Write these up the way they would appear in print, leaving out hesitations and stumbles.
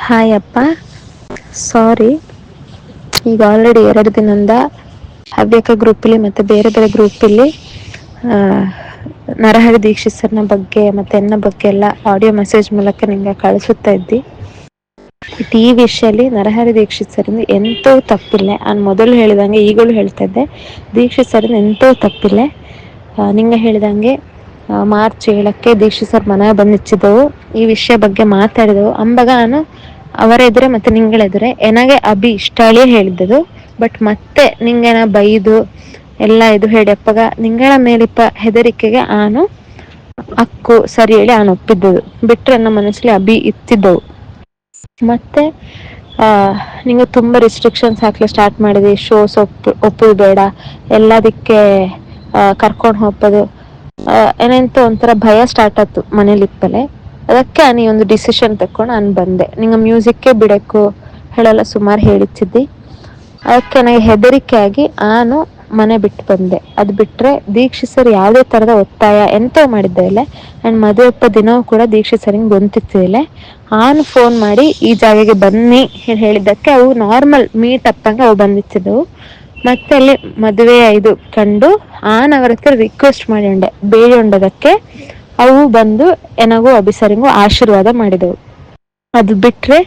Hi ಅಪ್ಪ. ಸಾರಿ, ಈಗ already 2 ದಿನದಿಂದ ಹವ್ಯಕ ಗ್ರೂಪಲ್ಲಿ ಮತ್ತು ಬೇರೆ ಬೇರೆ ಗ್ರೂಪಲ್ಲಿ ನರಹರಿ ದೀಕ್ಷಿತ್ ಸರ್ನ ಬಗ್ಗೆ ಮತ್ತು ಎನ್ನ ಬಗ್ಗೆ ಎಲ್ಲ ಆಡಿಯೋ ಮೆಸೇಜ್ ಮೂಲಕ ನಿಂಗೆ ಕಳಿಸುತ್ತಾ ಇದ್ದಿ. ಈ ವಿಷಯಲ್ಲಿ ನರಹರಿ ದೀಕ್ಷಿತ್ ಸರಿಂದ ಎಂತೂ ತಪ್ಪಿಲ್ಲ. ನಾನು ಮೊದಲು ಹೇಳಿದಂಗೆ ಈಗಲೂ ಹೇಳ್ತಾ ಇದ್ದೆ, ದೀಕ್ಷಿತ್ ಸರಿಂದ ಎಂತೂ ತಪ್ಪಿಲ್ಲ. ನಿಂಗೆ ಹೇಳಿದಂಗೆ ಮಾರ್ಚ್ 7ಕ್ಕೆ ದೀಕ್ಷಿತ್ ಸರ್ ಮನೆ ಬಂದಿಚ್ಚಿದ್ದೆವು, ಈ ವಿಷಯ ಬಗ್ಗೆ ಮಾತಾಡಿದೆವು. ಅಂಬಾಗ ನಾನು ಅವರ ಎದುರೇ ಮತ್ತು ನಿಂಗಳೆದುರೇ ಎನಗೆ ಅಭಿ ಇಷ್ಟಾಳಿಯೇ ಹೇಳಿದ್ದದು. ಬಟ್ ಮತ್ತೆ ನಿಂಗೆನ ಬೈದು ಎಲ್ಲ ಇದು ಹೇಳಿಯಪ್ಪಗ ನಿಂಗಳ ಮೇಲಿಪ್ಪ ಹೆದರಿಕೆಗೆ ಆನು ಅಕ್ಕು ಸರಿ ಹೇಳಿ ಆನು ಒಪ್ಪಿದ್ದದು. ಬಿಟ್ಟರೆ ನಮ್ಮ ಮನಸ್ಸಲ್ಲಿ ಅಭಿ ಇತ್ತಿದ್ದವು. ಮತ್ತೆ ನಿಂಗೆ ತುಂಬ ರಿಸ್ಟ್ರಿಕ್ಷನ್ಸ್ ಹಾಕ್ಲಿಕ್ಕೆ ಸ್ಟಾರ್ಟ್ ಮಾಡಿದೆ. ಶೋಸ್ ಒಪ್ಪುದು ಬೇಡ, ಎಲ್ಲದಕ್ಕೆ ಕರ್ಕೊಂಡು ಹೋಗ್ಬೋದು, ಏನೆಂತ ಒಂಥರ ಭಯ ಸ್ಟಾರ್ಟ್ ಆಯ್ತು ಮನೇಲಿ ಇಪ್ಪಲೆ. ಅದಕ್ಕೆ ನೀ ಒಂದು ಡಿಸಿಷನ್ ತಕೊಂಡು ನಾನು ಬಂದೆ. ನಿಂಗೆ ಮ್ಯೂಸಿಕ್ಕೇ ಬಿಡೋಕ್ಕೂ ಹೇಳೆಲ್ಲ ಸುಮಾರು ಹೇಳಿಚ್ಚಿದ್ದಿ. ಅದಕ್ಕೆ ನನಗೆ ಹೆದರಿಕೆ ಆಗಿ ನಾನು ಮನೆ ಬಿಟ್ಟು ಬಂದೆ. ಅದು ಬಿಟ್ಟರೆ ದೀಕ್ಷಿತ್ ಸರ್ ಯಾವುದೇ ಥರದ ಒತ್ತಾಯ ಎಂತ ಮಾಡಿದ್ದ ಇಲ್ಲ. ಆ್ಯಂಡ್ ಮದುವೆಪ್ಪ ದಿನವೂ ಕೂಡ ದೀಕ್ಷಿತ್ ಸರಿಂಗೆ ಗೊತ್ತಿತ್ತಿಲ್ಲ. ಆನು ಫೋನ್ ಮಾಡಿ ಈ ಜಾಗಕ್ಕೆ ಬನ್ನಿ ಹೇಳಿದ್ದಕ್ಕೆ ಅವು ನಾರ್ಮಲ್ ಮೀಟ್ ಅಪ್ಪಂಗೆ ಅವು ಬಂದಿತ್ತಿದ್ದವು. ಮತ್ತೆ ಅಲ್ಲಿ ಮದುವೆ ಇದು ಕಂಡು ಅವರ ಹತ್ರ ರಿಕ್ವೆಸ್ಟ್ ಮಾಡಿ ಉಂಡೆ, ಬೇಡಿ ಉಂಡದಕ್ಕೆ ಅವು ಬಂದು ಎನಗೂ ಅಭಿಸರಿಂಗೂ ಆಶೀರ್ವಾದ ಮಾಡಿದೆವು. ಅದು ಬಿಟ್ಟರೆ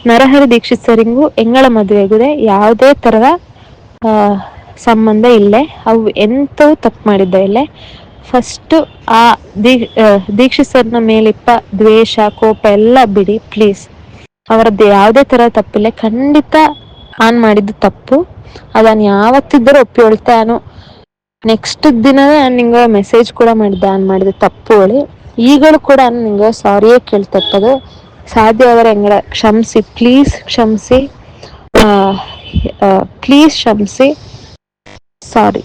ನರಹರಿ ದೀಕ್ಷಿತ್ ಸರಿಂಗೂ ಎಂಗಳ ಮದುವೆಗೂ ಯಾವುದೇ ಥರದ ಸಂಬಂಧ ಇಲ್ಲೇ. ಅವು ಎಂಥವು ತಪ್ಪು ಮಾಡಿದ್ದ ಇಲ್ಲೇ. ಫಸ್ಟು ಆ ದೀಕ್ಷಿತ್ ಸರ್ನ ಮೇಲಿಪ್ಪ ದ್ವೇಷ ಕೋಪ ಎಲ್ಲ ಬಿಡಿ ಪ್ಲೀಸ್. ಅವರದ್ದು ಯಾವುದೇ ಥರ ತಪ್ಪಿಲ್ಲ. ಖಂಡಿತ ಆನ್ ಮಾಡಿದ್ದು ತಪ್ಪು. ಅದನ್ನು ಯಾವತ್ತಿದ್ದರೂ ಒಪ್ಪಿ ಹೇಳ್ತಾನು. ನೆಕ್ಸ್ಟ್ ದಿನವೇ ನಾನು ನಿಂಗೆ ಮೆಸೇಜ್ ಕೂಡ ಮಾಡಿದ್ದೆ, ಆನ್ ಮಾಡಿದ ತಪ್ಪು ಹೇಳಿ. ಈಗಲೂ ಕೂಡ ನಿಂಗೆ ಸಾರಿಯೇ ಕೇಳ್ತಪ್ಪದು. ಸಾಧ್ಯವಾದರೆ ಎಂಗಳ ಕ್ಷಮಿಸಿ, ಪ್ಲೀಸ್ ಕ್ಷಮಿಸಿ, ಪ್ಲೀಸ್ ಕ್ಷಮಿಸಿ. ಸಾರಿ.